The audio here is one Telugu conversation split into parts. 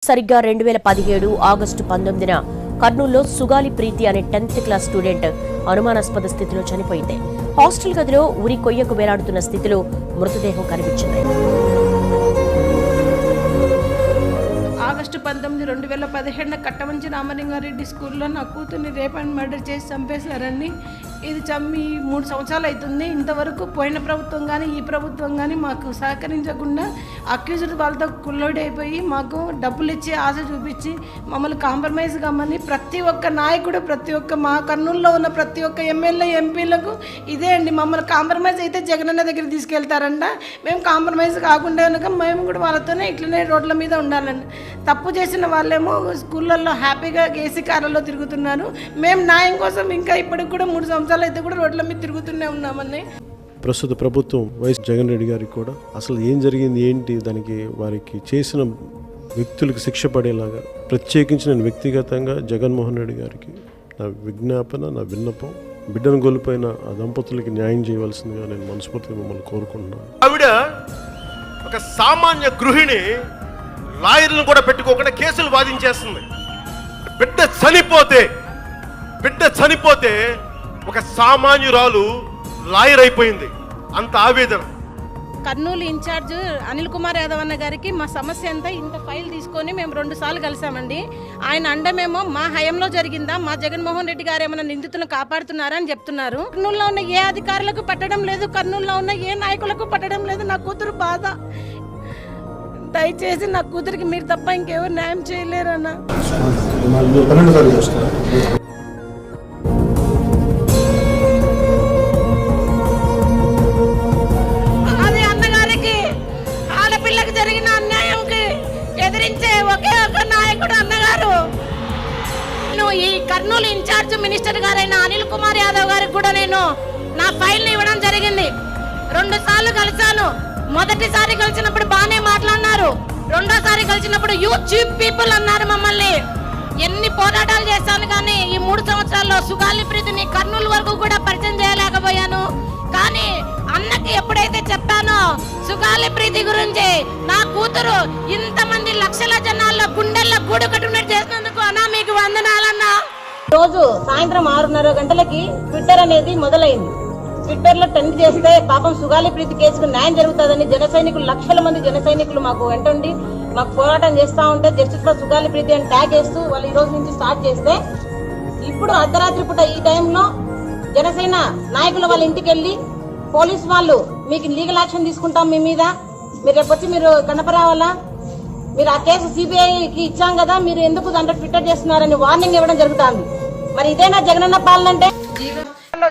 సరిగ్గా 2017 ఆగస్టు 19న కర్నూలులో సుగాలి ప్రీతి అనే 10th క్లాస్ స్టూడెంట్ అనుమానాస్పద స్థితిలో చనిపోయింది. హాస్టల్ గదిలో ఉరి కొయ్యకు వేలాడుతున్న స్థితిలో మృతదేహం కనిపించింది. ఆగస్టు 19, 2017 కట్టమంచి రామలింగారెడ్డి స్కూల్లో నా కూతుర్ని రేప్ అండ్ మర్డర్ చేసి చంపేశారని. ఇది చంపి 3 సంవత్సరాలు అవుతుంది. ఇంతవరకు పోయిన ప్రభుత్వం కానీ ఈ ప్రభుత్వం కానీ మాకు సహకరించకుండా అక్యూజ్డ్ వాళ్ళతో కుల్లోడి అయిపోయి మాకు డబ్బులు ఇచ్చి ఆశ చూపించి మమ్మల్ని కాంప్రమైజ్ కమ్మని ప్రతి ఒక్క నాయకుడు, ప్రతి ఒక్క మా కర్నూలులో ఉన్న ప్రతి ఒక్క ఎమ్మెల్యే ఎంపీలకు ఇదే అండి. మమ్మల్ని కాంప్రమైజ్ అయితే జగనన్న దగ్గర తీసుకెళ్తారంట. మేము కాంప్రమైజ్ కాకుండా కనుక మేము కూడా వాళ్ళతోనే ఇట్లనే రోడ్ల మీద ఉండాలండి. తప్పు చేసిన వాళ్ళేమో స్కూళ్ళల్లో హ్యాపీగా ఏసీ కార్లలో తిరుగుతున్నారు. మేము న్యాయం కోసం ఇంకా ఇప్పటికి కూడా 3 సంవత్సరాలు అయితే కూడా రోడ్ల మీద తిరుగుతూనే ఉన్నామని. ప్రస్తుత ప్రభుత్వం వైఎస్ జగన్ రెడ్డి గారికి కూడా అసలు ఏం జరిగింది ఏంటి, దానికి వారికి చేసిన వ్యక్తులకు శిక్ష పడేలాగా ప్రత్యేకించి నేను వ్యక్తిగతంగా జగన్మోహన్ రెడ్డి గారికి నా విజ్ఞాపన, నా విన్నపం, బిడ్డను కోల్పోయిన ఆ దంపతులకి న్యాయం చేయవలసిందిగా నేను మనస్ఫూర్తిగా మిమ్మల్ని కోరుకుంటున్నాను. ఆవిడ ఒక సామాన్య గృహిణి, లాయర్లను కూడా పెట్టుకోకుండా కేసులు వాదించేస్తుంది. బిడ్డ చనిపోతే ఒక సామాన్యురాలు లాయర్ అయిపోయింది. అంత ఆవేదన. కర్నూలు ఇన్ఛార్జ్ అనిల్ కుమార్ యాదవ్ అన్న గారికి మా సమస్య అంతా ఇంత ఫైల్ తీసుకొని మేము 2 సార్లు కలిసామండి. ఆయన అండమేమో మా హయంలో జరిగిందా, మా జగన్మోహన్ రెడ్డి గారు ఏమైనా నిందితులను కాపాడుతున్నారా అని చెప్తున్నారు. కర్నూలులో ఉన్న ఏ అధికారులకు పట్టడం లేదు, కర్నూలులో ఉన్న ఏ నాయకులకు పట్టడం లేదు. నా కూతురు బాధ. దయచేసి నా కూతురికి మీరు తప్ప ఇంకెవరు న్యాయం చేయలేరన్నా. అది అన్నగారికి, ఆడపిల్లకి జరిగిన అన్యాయంకి ఎదిరించే ఒకే ఒక నాయకుడు అన్నగారు. నేను ఈ కర్నూలు ఇన్ఛార్జ్ మినిస్టర్ గారైన అనిల్ కుమార్ యాదవ్ గారికి కూడా నేను నా ఫైల్ ఇవ్వడం జరిగింది. 2 సార్లు కలిసాను. మొదటిసారి కలిసినప్పుడు బాగానే మాట్లాడినారు. 2వ సారి కలిసినప్పుడు యూ చీప్ పీపుల్ అన్నారు మమ్మల్ని. ఎన్ని పోరాటాలు చేశాను కానీ ఈ 3 సంవత్సరాల్లో సుగాలి ప్రీతిని కర్నూలు వరకు కూడా పరిచయం చేయలేకపోయాను. కానీ అన్నకి ఎప్పుడైతే చెప్పానో సుగాలి ప్రీతి గురించి, నా కూతురు ఇంతమంది లక్షల జనాల్లో గుండెల్లో గూడు కట్టుకున్నట్టు చేసినందుకు అన్నా మీకు వందనాలన్నా. రోజు సాయంత్రం 6:30 గంటలకి ట్విట్టర్ అనేది మొదలైంది. ట్విట్టర్ లో ట్రెండ్ చేస్తే పాపం సుగాలి ప్రీతి కేసుకు న్యాయం జరుగుతుందని జన సైనికులు, లక్షల మంది జన సైనికులు మాకు వెంటుండి మాకు పోరాటం చేస్తూ ఉంటే జస్టిస్ ఫర్ సుగాలి ప్రీతి అని ట్యాగ్ చేస్తూ వాళ్ళు ఈ రోజు నుంచి స్టార్ట్ చేస్తే, ఇప్పుడు అర్ధరాత్రి పూట ఈ టైంలో జనసేన నాయకుల వాళ్ళ ఇంటికి వెళ్ళి పోలీసు వాళ్ళు మీకు లీగల్ యాక్షన్ తీసుకుంటాం మీ మీద, మీరు రేపొచ్చి మీరు కనపరావాలా, మీరు ఆ కేసు సిబిఐకి ఇచ్చాం కదా, మీరు ఎందుకు దాంట్లో ట్విట్టర్ చేస్తున్నారని వార్నింగ్ ఇవ్వడం జరుగుతుంది. మరి ఇదేనా జగనన్న పాలన అంటే?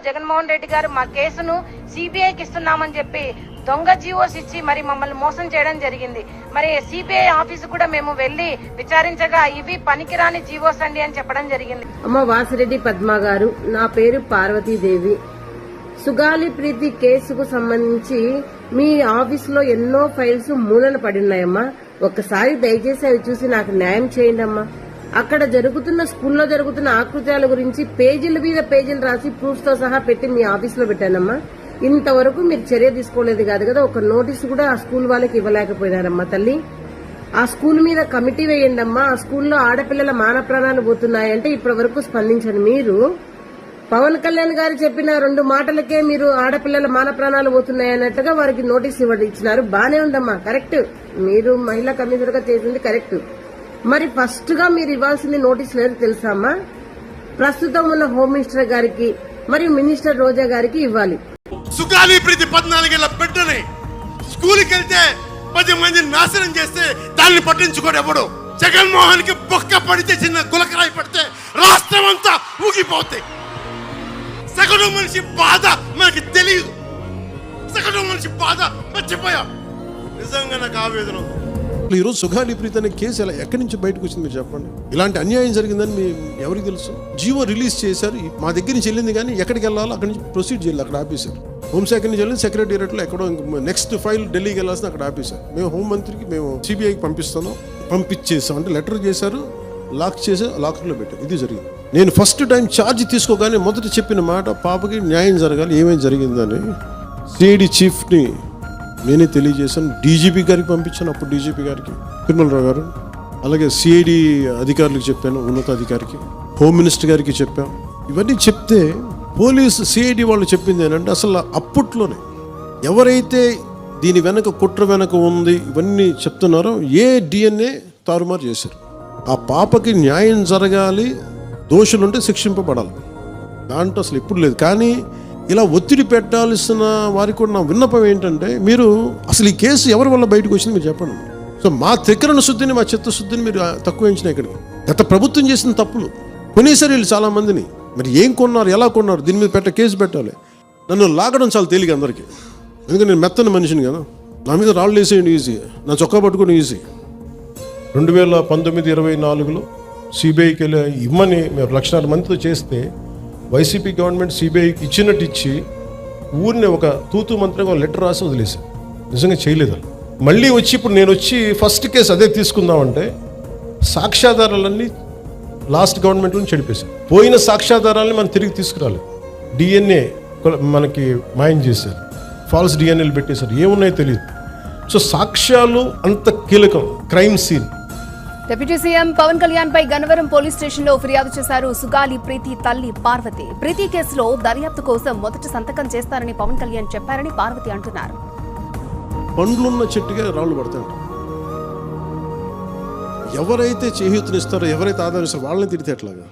జగన్మోహన్ రెడ్డి గారు మా కేసును సిబిఐకి ఇస్తున్నామని చెప్పి దొంగ జీవోస్ ఇచ్చి మరి మమ్మల్ని మోసం చేయడం జరిగింది. మరి సిబిఐ ఆఫీసు కూడా మేము వెళ్లి విచారించగా ఇవి పనికిరాని జీవోస్ అండి అని చెప్పడం జరిగింది. అమ్మ వాసిరెడ్డి పద్మ గారు, నా పేరు పార్వతీదేవి. సుగాలి ప్రీతి కేసుకు సంబంధించి మీ ఆఫీసులో ఎన్నో ఫైల్స్ మూలన పడి ఉన్నాయమ్మా. ఒక్కసారి దయచేసి అవి చూసి నాకు న్యాయం చేయండి అమ్మా. అక్కడ జరుగుతున్న స్కూల్లో జరుగుతున్న ఆకృత్యాల గురించి పేజీల మీద పేజీలు రాసి ప్రూఫ్స్ తో సహా పెట్టి మీ ఆఫీసులో పెట్టానమ్మా. ఇంతవరకు మీరు చర్య తీసుకోలేదు కాదు కదా, ఒక నోటీసు కూడా ఆ స్కూల్ వాళ్ళకి ఇవ్వలేకపోయినారమ్మా తల్లి. ఆ స్కూల్ మీద కమిటీ వేయండి అమ్మా. ఆ స్కూల్లో ఆడపిల్లల మాన ప్రాణాలు పోతున్నాయంటే ఇప్పటి వరకు స్పందించండి. మీరు పవన్ కళ్యాణ్ గారు చెప్పిన 2 మాటలకే మీరు ఆడపిల్లల మాన ప్రాణాలు పోతున్నాయన్నట్టుగా వారికి నోటీస్ ఇచ్చినారు. బానే ఉందమ్మా, కరెక్ట్. మీరు మహిళా కమిషనర్ గా చేసింది కరెక్ట్. మరి ఫస్ట్ గా మీరు ఇవ్వాల్సింది నోటీస్ లేదు తెలుసా అమ్మా? ప్రస్తుతం ఉన్న హోమ్ మినిస్టర్ గారికి మరియు మినిస్టర్ రోజా గారికి ఇవ్వాలి. సుగాలి ప్రీతి 14 ఏళ్ల బిడ్డని స్కూల్కి వెళ్తే 10 మందిని నాశనం చేస్తే దాన్ని పట్టించుకోడు ఎవడు. జగన్మోహన్ కి బొక్క పడితే, చిన్న గులకరాయి పడితే రాష్ట్రం అంతా ఊగిపోతే. సగటు మనిషి బాధ మనకి తెలియదు. సగటు మనిషి బాధ మర్చిపోయాం. నిజంగా నాకు ఆవేదన ఉంది. ఈరోజు సుగాలి ప్రీతి అనే కేసు ఎక్కడి నుంచి బయటకు వచ్చింది మీరు చెప్పండి. ఇలాంటి అన్యాయం జరిగిందని ఎవరికి తెలుసు? జీవో రిలీజ్ చేశారు, మా దగ్గర నుంచి వెళ్ళింది కానీ ఎక్కడికి వెళ్ళాలో అక్కడి నుంచి ప్రొసీడ్ చేయాలి. అక్కడ ఆపేశారు. హోంశాఖ నుంచి వెళ్ళింది సెక్రటేరియట్లో ఎక్కడో నెక్స్ట్ ఫైల్ ఢిల్లీకి వెళ్ళాల్సిన అక్కడ ఆపేశారు. మేము హోంమంత్రికి మేము సిబిఐకి పంపించేసాం అంటే లెటర్ చేశారు, లాక్ చేసి లాకర్లో పెట్టారు. ఇది జరిగింది. నేను ఫస్ట్ టైం ఛార్జ్ తీసుకోగానే మొదట చెప్పిన మాట, పాపకి న్యాయం జరగాలి, ఏమేమి జరిగిందని సిఐడి చీఫ్ని నేనే తెలియజేశాను. డీజీపీ గారికి పంపించాను. అప్పుడు డీజీపీ గారికి తిరుమలరావు గారు అలాగే సిఐడి అధికారులకు చెప్పాను, ఉన్నతాధికారికి, హోమ్ మినిస్టర్ గారికి చెప్పాం. ఇవన్నీ చెప్తే పోలీసు సిఐడి వాళ్ళు చెప్పింది ఏంటంటే అసలు అప్పట్లోనే ఎవరైతే దీని వెనక కుట్ర వెనక ఉంది ఇవన్నీ చెప్తున్నారో DNA తారుమారు చేశారు. ఆ పాపకి న్యాయం జరగాలి, దోషులుంటే శిక్షింపబడాలి, దాంట్లో అసలు ఎప్పుడు లేదు. కానీ ఇలా ఒత్తిడి పెట్టాల్సిన వారికి కూడా నా విన్నపం ఏంటంటే మీరు అసలు ఈ కేసు ఎవరి వల్ల బయటకు వచ్చింది మీరు చెప్పండి. సో మా త్రికరణ శుద్ధిని, మా చిత్తశుద్ధిని మీరు తక్కువ ఎంచిన ఇక్కడికి. గత ప్రభుత్వం చేసిన తప్పులు కొనేసారు వీళ్ళు చాలామందిని. మరి ఏం కొన్నారు, ఎలా కొన్నారు, దీని మీద కేసు పెట్టాలి. నన్ను లాగడం చాలా తేలిక అందరికీ, ఎందుకంటే నేను మెత్తని మనిషిని కదా. నా మీద రాళ్ళు వేసేయండి ఈజీ, నా చొక్కా పట్టుకుని ఈజీ. 2019-24లో సిబిఐకి వెళ్ళి ఇమ్మని మేము 1,00,000 మందితో చేస్తే వైసీపీ గవర్నమెంట్ సిబిఐకి ఇచ్చినట్టు ఇచ్చి ఊరిని ఒక తూతూ మంత్రంగా లెటర్ రాసి వదిలేశారు. నిజంగా చేయలేదు. మళ్ళీ వచ్చి ఇప్పుడు నేను వచ్చి ఫస్ట్ కేసు అదే తీసుకుందామంటే సాక్ష్యాధారాలన్నీ లాస్ట్ గవర్నమెంట్ నుంచి చెడిపేశారు. పోయిన సాక్ష్యాధారాలని మనం తిరిగి తీసుకురాలి. DNA మనకి మాయం చేశారు, ఫాల్స్ DNAలు పెట్టేశారు, ఏమున్నాయో తెలియదు. సో సాక్ష్యాలు అంత కీలకం. Crime scene. Deputy CM Pawan Kalyan పై గన్నవరం పోలీస్ స్టేషన్ లో ఫిర్యాదు చేశారు సుగాలి ప్రీతి తల్లి పార్వతి. ప్రీతి కేసులో దర్యాప్తు కోసం మొదటి సంతకం చేస్తారని పవన్ కళ్యాణ్ చెప్పారని పార్వతి అంటున్నారు. పండ్లున్న చెట్టుగా రాళ్ళు పడతాయంట. ఎవరైతే చేయూతనిస్తారో, ఎవరైతే ఆదరిస్తారో వాళ్ళని తిడితే ఎట్లాగా?